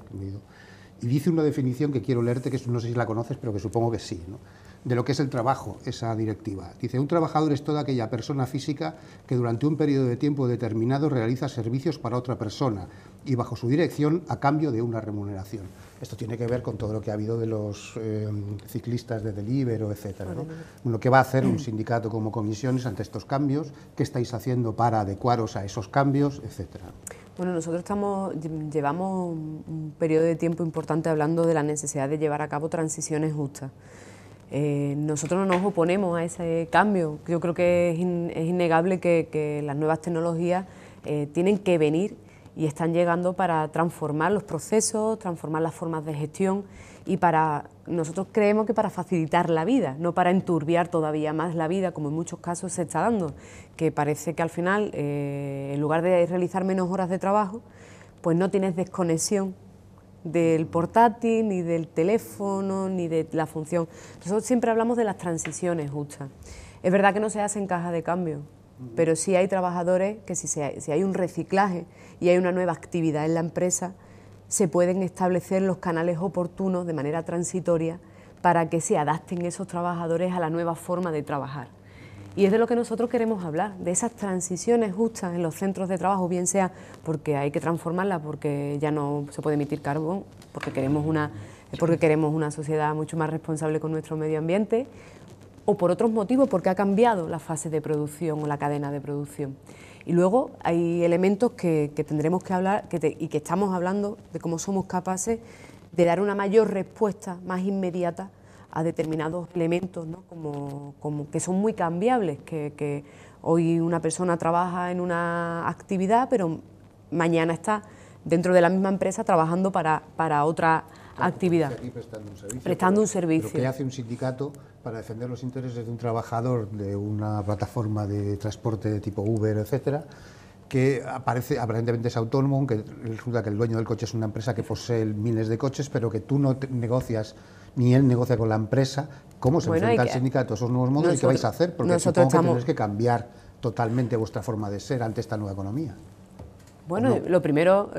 Y dice una definición que quiero leerte, que no sé si la conoces, pero que supongo que sí, ¿no?, de lo que es el trabajo, esa directiva. Dice: un trabajador es toda aquella persona física que durante un periodo de tiempo determinado realiza servicios para otra persona y bajo su dirección a cambio de una remuneración. Esto tiene que ver con todo lo que ha habido de los ciclistas de Deliveroo, etcétera, ¿no? Bueno, ¿qué va a hacer un sindicato como Comisiones ante estos cambios? ¿Qué estáis haciendo para adecuaros a esos cambios, etcétera? Bueno, nosotros llevamos un periodo de tiempo importante hablando de la necesidad de llevar a cabo transiciones justas. Nosotros no nos oponemos a ese cambio. Yo creo que es innegable que las nuevas tecnologías tienen que venir y están llegando para transformar los procesos, transformar las formas de gestión, y nosotros creemos que para facilitar la vida, no para enturbiar todavía más la vida, como en muchos casos se está dando, que parece que al final, en lugar de realizar menos horas de trabajo, pues no tienes desconexión del portátil, ni del teléfono, ni de la función. Nosotros siempre hablamos de las transiciones justas. Es verdad que no se hace en caja de cambio, pero sí hay trabajadores que si hay un reciclaje y hay una nueva actividad en la empresa, se pueden establecer los canales oportunos de manera transitoria para que se adapten esos trabajadores a la nueva forma de trabajar. Y es de lo que nosotros queremos hablar, de esas transiciones justas en los centros de trabajo, bien sea porque hay que transformarla, porque ya no se puede emitir carbón, porque queremos una sociedad mucho más responsable con nuestro medio ambiente, o por otros motivos, porque ha cambiado la fase de producción o la cadena de producción. Y luego hay elementos que tendremos que hablar y que estamos hablando de cómo somos capaces de dar una mayor respuesta más inmediata a determinados elementos, ¿no?, como que son muy cambiables, que hoy una persona trabaja en una actividad, pero mañana está dentro de la misma empresa trabajando para otra actividad. Aquí prestando un servicio. Pero ¿qué hace un sindicato para defender los intereses de un trabajador de una plataforma de transporte de tipo Uber, etcétera, que aparentemente es autónomo, aunque resulta que el dueño del coche es una empresa que posee miles de coches, pero que tú no negocias, ni él negocia con la empresa? ¿Cómo se enfrenta el sindicato a esos nuevos modelos y qué vais a hacer? Porque supongo que tenéis que cambiar totalmente vuestra forma de ser ante esta nueva economía. Bueno, lo primero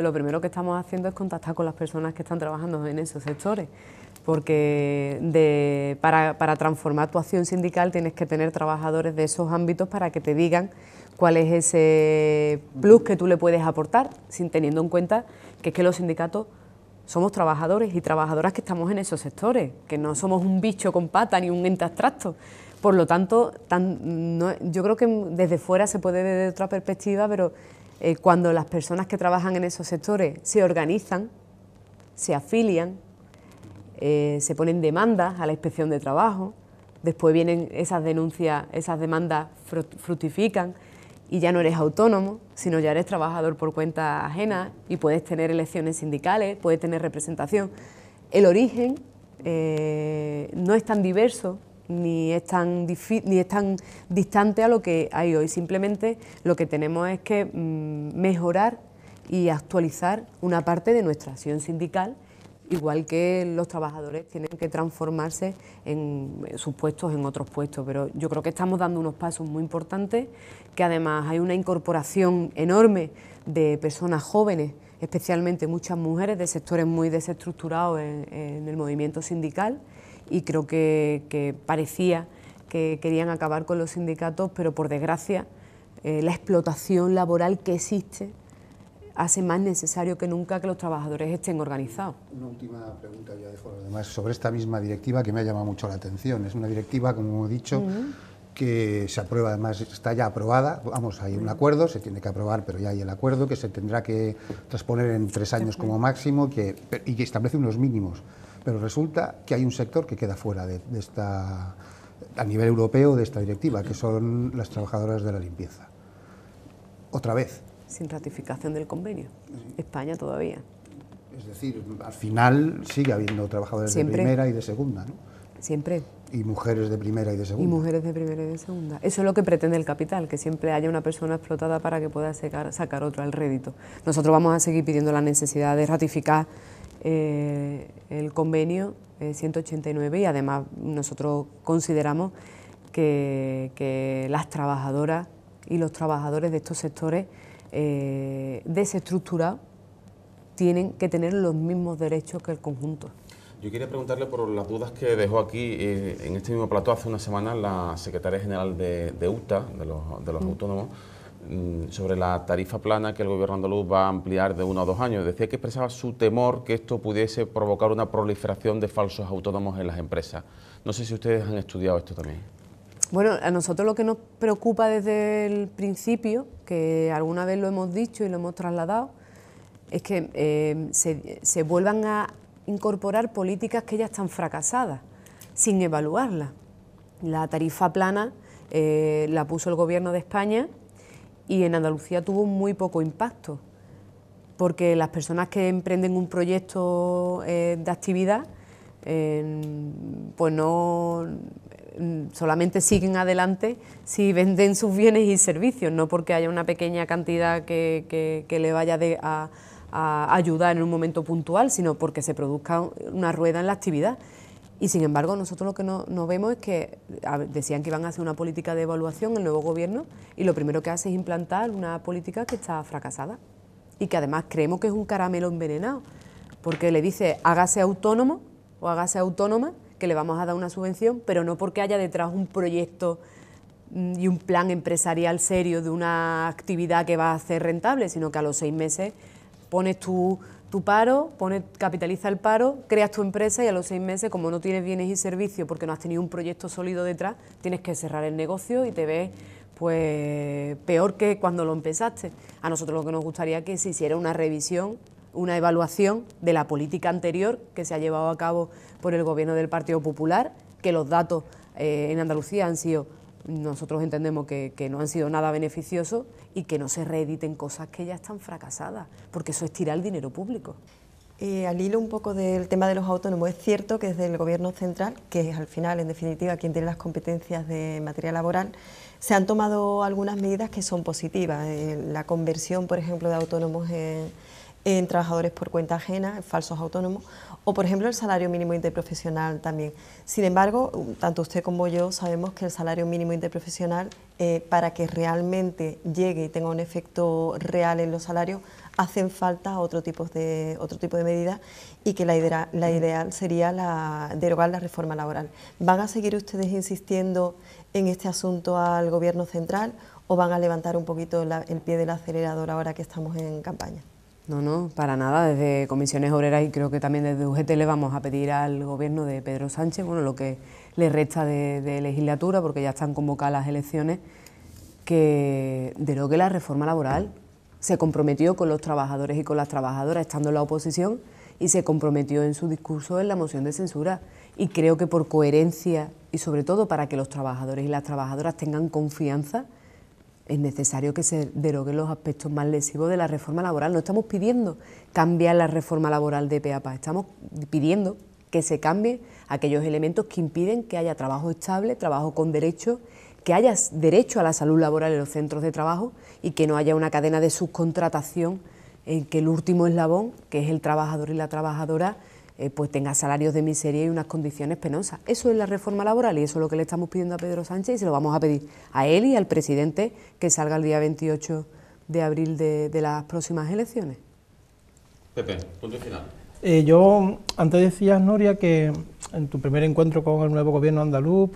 que estamos haciendo es contactar con las personas que están trabajando en esos sectores, porque para transformar tu acción sindical tienes que tener trabajadores de esos ámbitos para que te digan cuál es ese plus que tú le puedes aportar, sin teniendo en cuenta que es que los sindicatos somos trabajadores y trabajadoras que estamos en esos sectores, que no somos un bicho con pata ni un ente abstracto. Por lo tanto, yo creo que desde fuera se puede ver de otra perspectiva, pero cuando las personas que trabajan en esos sectores se organizan, se afilian, se ponen demandas a la Inspección de Trabajo, después vienen esas denuncias, esas demandas fructifican y ya no eres autónomo, sino ya eres trabajador por cuenta ajena y puedes tener elecciones sindicales, puedes tener representación. El origen no es tan diverso ni es tan distante a lo que hay hoy, simplemente lo que tenemos es que mejorar y actualizar una parte de nuestra acción sindical, igual que los trabajadores tienen que transformarse en sus puestos en otros puestos, pero yo creo que estamos dando unos pasos muy importantes, que además hay una incorporación enorme de personas jóvenes, especialmente muchas mujeres de sectores muy desestructurados en el movimiento sindical, y creo que parecía que querían acabar con los sindicatos, pero por desgracia la explotación laboral que existe hace más necesario que nunca que los trabajadores estén organizados. Una última pregunta, ya dejo lo demás, sobre esta misma directiva que me ha llamado mucho la atención. Es una directiva, como he dicho, que se aprueba, además está ya aprobada, vamos, hay un acuerdo, se tiene que aprobar, pero ya hay el acuerdo, que se tendrá que transponer en 3 años como máximo y que establece unos mínimos. Pero resulta que hay un sector que queda fuera de esta, a nivel europeo, de esta directiva, que son las trabajadoras de la limpieza. Otra vez. Sin ratificación del convenio. España todavía. Es decir, al final sigue habiendo trabajadores de primera y de segunda, ¿no? Siempre. Y mujeres de primera y de segunda. Y mujeres de primera y de segunda. Eso es lo que pretende el capital, que siempre haya una persona explotada para que pueda sacar otro al rédito. Nosotros vamos a seguir pidiendo la necesidad de ratificar el convenio 189 y además nosotros consideramos que las trabajadoras y los trabajadores de estos sectores desestructurados tienen que tener los mismos derechos que el conjunto. Yo quería preguntarle por las dudas que dejó aquí en este mismo plató hace una semana la secretaria general de UTA, de los autónomos, sobre la tarifa plana que el gobierno andaluz va a ampliar de 1 a 2 años. Decía que expresaba su temor que esto pudiese provocar una proliferación de falsos autónomos en las empresas. No sé si ustedes han estudiado esto también. Bueno, a nosotros lo que nos preocupa desde el principio, que alguna vez lo hemos dicho y lo hemos trasladado, es que se vuelvan a incorporar políticas que ya están fracasadas, sin evaluarlas. La tarifa plana la puso el Gobierno de España y en Andalucía tuvo muy poco impacto, porque las personas que emprenden un proyecto de actividad, pues no solamente siguen adelante si venden sus bienes y servicios, no porque haya una pequeña cantidad que le vaya a ayudar en un momento puntual, sino porque se produzca una rueda en la actividad. Y sin embargo, nosotros lo que no vemos es que decían que iban a hacer una política de evaluación el nuevo gobierno y lo primero que hace es implantar una política que está fracasada y que además creemos que es un caramelo envenenado, porque le dice hágase autónomo o hágase autónoma, que le vamos a dar una subvención, pero no porque haya detrás un proyecto y un plan empresarial serio de una actividad que va a ser rentable, sino que a los 6 meses pones tu paro, capitaliza el paro, creas tu empresa y a los 6 meses, como no tienes bienes y servicios porque no has tenido un proyecto sólido detrás, tienes que cerrar el negocio y te ves pues peor que cuando lo empezaste. A nosotros lo que nos gustaría que se hiciera una revisión, una evaluación de la política anterior que se ha llevado a cabo por el Gobierno del Partido Popular, que los datos en Andalucía han sido, nosotros entendemos que no han sido nada beneficiosos y que no se reediten cosas que ya están fracasadas, porque eso es tirar el dinero público. Al hilo un poco del tema de los autónomos, es cierto que desde el Gobierno central, que es al final, en definitiva, quien tiene las competencias de materia laboral, se han tomado algunas medidas que son positivas. La conversión, por ejemplo, de autónomos en trabajadores por cuenta ajena, en falsos autónomos, o por ejemplo el salario mínimo interprofesional también. Sin embargo, tanto usted como yo sabemos que el salario mínimo interprofesional, para que realmente llegue y tenga un efecto real en los salarios, hacen falta otro tipo de medidas y que la ideal sería derogar la reforma laboral. ¿Van a seguir ustedes insistiendo en este asunto al Gobierno central o van a levantar un poquito el pie del acelerador ahora que estamos en campaña? No, para nada. Desde Comisiones Obreras y creo que también desde UGT le vamos a pedir al Gobierno de Pedro Sánchez, bueno, lo que le resta de legislatura, porque ya están convocadas las elecciones, que derogue la reforma laboral. Se comprometió con los trabajadores y con las trabajadoras estando en la oposición y se comprometió en su discurso en la moción de censura. Y creo que por coherencia y sobre todo para que los trabajadores y las trabajadoras tengan confianza, es necesario que se deroguen los aspectos más lesivos de la reforma laboral. No estamos pidiendo cambiar la reforma laboral de pe a pa, estamos pidiendo que se cambien aquellos elementos que impiden que haya trabajo estable, trabajo con derechos, que haya derecho a la salud laboral en los centros de trabajo y que no haya una cadena de subcontratación en que el último eslabón, que es el trabajador y la trabajadora, pues tenga salarios de miseria y unas condiciones penosas. Eso es la reforma laboral y eso es lo que le estamos pidiendo a Pedro Sánchez y se lo vamos a pedir a él y al presidente que salga el día 28 de abril de las próximas elecciones. Pepe, punto y final. Yo, antes decías, Nuria, que en tu primer encuentro con el nuevo gobierno andaluz,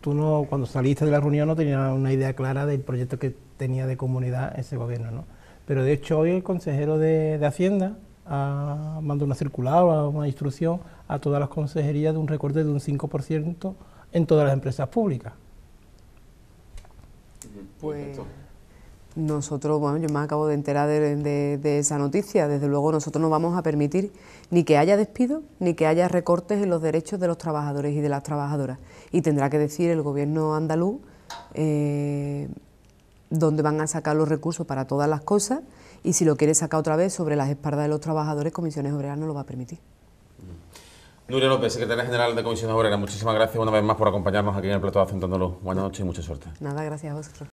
tú cuando saliste de la reunión no tenías una idea clara del proyecto que tenía de comunidad ese gobierno, ¿no? Pero de hecho hoy el consejero de Hacienda mandó una circular o una instrucción a todas las consejerías de un recorte de un 5% en todas las empresas públicas. Pues nosotros, bueno, yo me acabo de enterar de esa noticia. Desde luego nosotros no vamos a permitir ni que haya despidos ni que haya recortes en los derechos de los trabajadores y de las trabajadoras. Y tendrá que decir el gobierno andaluz dónde van a sacar los recursos para todas las cosas y si lo quiere sacar otra vez sobre las espaldas de los trabajadores, Comisiones Obreras no lo va a permitir. Nuria López, secretaria general de Comisiones Obreras, muchísimas gracias una vez más por acompañarnos aquí en el plató de Acento Andaluz. Buenas noches y mucha suerte. Nada, gracias a vosotros.